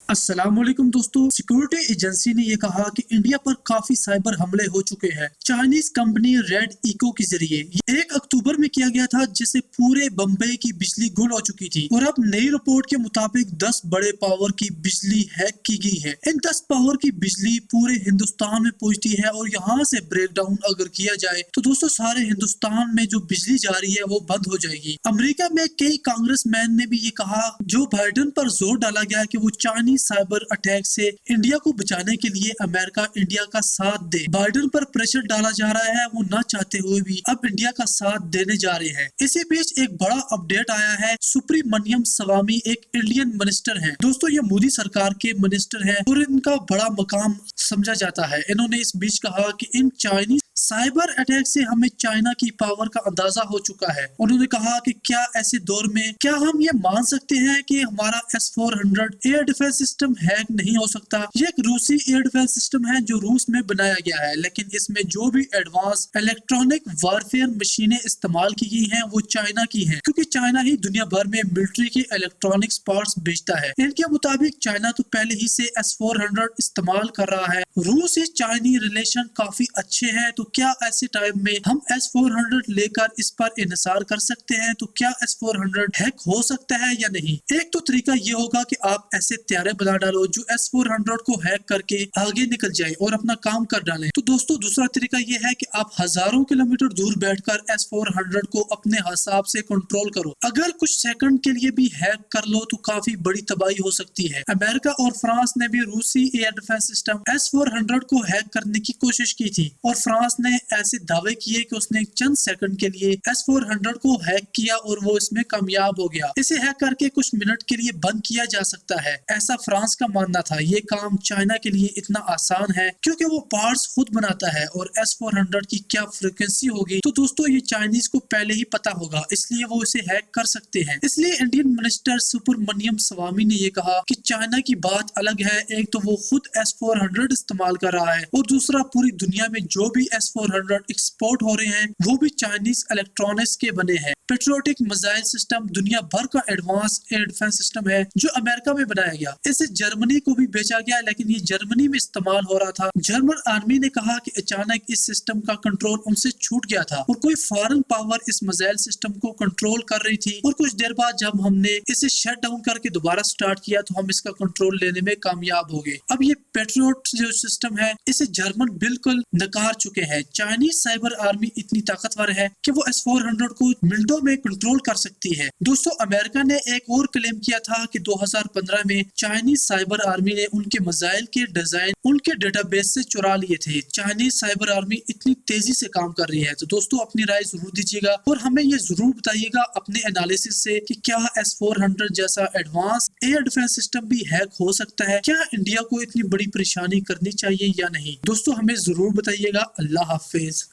अस्सलाम वालेकुम दोस्तों। सिक्योरिटी एजेंसी ने ये कहा कि इंडिया पर काफी साइबर हमले हो चुके हैं चाइनीज कंपनी रेड इको के जरिए। ये 1 अक्टूबर में किया गया था, जिससे पूरे बम्बई की बिजली गुल हो चुकी थी और अब नई रिपोर्ट के मुताबिक 10 बड़े पावर की बिजली हैक की गई है। इन 10 पावर की बिजली पूरे हिंदुस्तान में पहुंचती है और यहाँ से ब्रेक डाउन अगर किया जाए तो दोस्तों सारे हिंदुस्तान में जो बिजली जा रही है वो बंद हो जाएगी। अमेरिका में कई कांग्रेसमैन ने भी ये कहा, जो बाइडेन पर जोर डाला गया कि वो चाइनीज साइबर अटैक से इंडिया को बचाने के लिए अमेरिका इंडिया का साथ दे। बाइडेन पर प्रेशर डाला जा रहा है, वो ना चाहते हुए भी अब इंडिया का साथ देने जा रहे हैं। इसी बीच एक बड़ा अपडेट आया है। सुब्रमण्यम स्वामी एक इंडियन मिनिस्टर हैं। दोस्तों ये मोदी सरकार के मिनिस्टर हैं और इनका बड़ा मकाम समझा जाता है। इन्होंने इस बीच कहा कि इन चाइनीज साइबर अटैक से हमें चाइना की पावर का अंदाजा हो चुका है। उन्होंने कहा कि क्या ऐसे दौर में क्या हम ये मान सकते हैं कि हमारा S-400 air defence system hack नहीं हो सकता। ये एक रूसी एयर डिफेंस सिस्टम है जो रूस में बनाया गया है, लेकिन इसमें जो भी एडवांस इलेक्ट्रॉनिक वारफेयर मशीनें इस्तेमाल की गई हैं वो चाइना की हैं, क्योंकि चाइना ही दुनिया भर में मिलिट्री के इलेक्ट्रॉनिक्स पार्ट्स बेचता है। इनके मुताबिक चाइना तो पहले ही से S-400 इस्तेमाल कर रहा है। रूस से चाइनी रिलेशन काफी अच्छे हैं, तो क्या ऐसे टाइम में हम S-400 लेकर इस पर इन्हिसार कर सकते हैं? तो क्या S-400 हैक हो सकता है या नहीं? एक तो तरीका ये होगा कि आप ऐसे तैयारे बना डालो जो S-400 को हैक करके आगे निकल जाए और अपना काम कर डालें। तो दोस्तों दूसरा तरीका ये है कि आप हजारों किलोमीटर दूर बैठकर S-400 को अपने हिसाब से कंट्रोल करो। अगर कुछ सेकंड के लिए भी हैक कर लो तो काफी बड़ी तबाही हो सकती है। अमेरिका और फ्रांस ने भी रूसी एयर डिफेंस सिस्टम S-400 को हैक करने की कोशिश की थी और फ्रांस ने ऐसे दावे किए कि उसने चंद सेकंड के लिए S-400 को हैक किया और वो इसमें कामयाब हो गया। इसे हैक करके कुछ मिनट के लिए बंद किया जा सकता है, ऐसा फ्रांस का मानना था। ये काम चाइना के लिए इतना आसान है क्योंकि वो पार्ट्स खुद बनाता है और S-400 की क्या फ्रीक्वेंसी होगी तो दोस्तों ये चाइनीज को पहले ही पता होगा, इसलिए वो इसे हैक कर सकते हैं। इसलिए इंडियन मिनिस्टर सुब्रमण्यम स्वामी ने ये कहा कि चाइना की बात अलग है। एक तो वो खुद S-400 इस्तेमाल कर रहा है और दूसरा पूरी दुनिया में जो भी S-400 एक्सपोर्ट हो रहे हैं वो भी चाइनीज इलेक्ट्रॉनिक्स के बने हैं। पेट्रियोटिक मिसाइल सिस्टम दुनिया भर का एडवांस एयर डिफेंस सिस्टम है जो अमेरिका में बनाया गया। इसे जर्मनी को भी बेचा गया, लेकिन ये जर्मनी में इस्तेमाल हो रहा था। जर्मन आर्मी ने कहा कि अचानक इस सिस्टम का कंट्रोल उनसे छूट गया था और कोई फॉरेन पावर इस मिसाइल सिस्टम को कंट्रोल कर रही थी और कुछ देर बाद जब हमने इसे शट डाउन करके दोबारा स्टार्ट किया तो हम इसका कंट्रोल लेने में कामयाब हो गए। अब ये पेट्रियोट जो सिस्टम है इसे जर्मन बिल्कुल नकार चुके हैं। चाइनीज साइबर आर्मी इतनी ताकतवर है कि वो S-400 को मिनटों में कंट्रोल कर सकती है। दोस्तों अमेरिका ने एक और क्लेम किया था कि 2015 में चाइनीज साइबर आर्मी ने उनके मिसाइल के डिजाइन उनके डेटाबेस से चुरा लिए थे। चाइनीज साइबर आर्मी इतनी तेजी से काम कर रही है। तो दोस्तों अपनी राय जरूर दीजिएगा और हमें ये जरूर बताइएगा अपने एनालिसिस से कि क्या S-400 जैसा एडवांस एयर डिफेंस सिस्टम भी हैक हो सकता है? क्या इंडिया को इतनी बड़ी परेशानी करनी चाहिए या नहीं? दोस्तों हमें जरूर बताइएगा। अल्लाह हाफिज।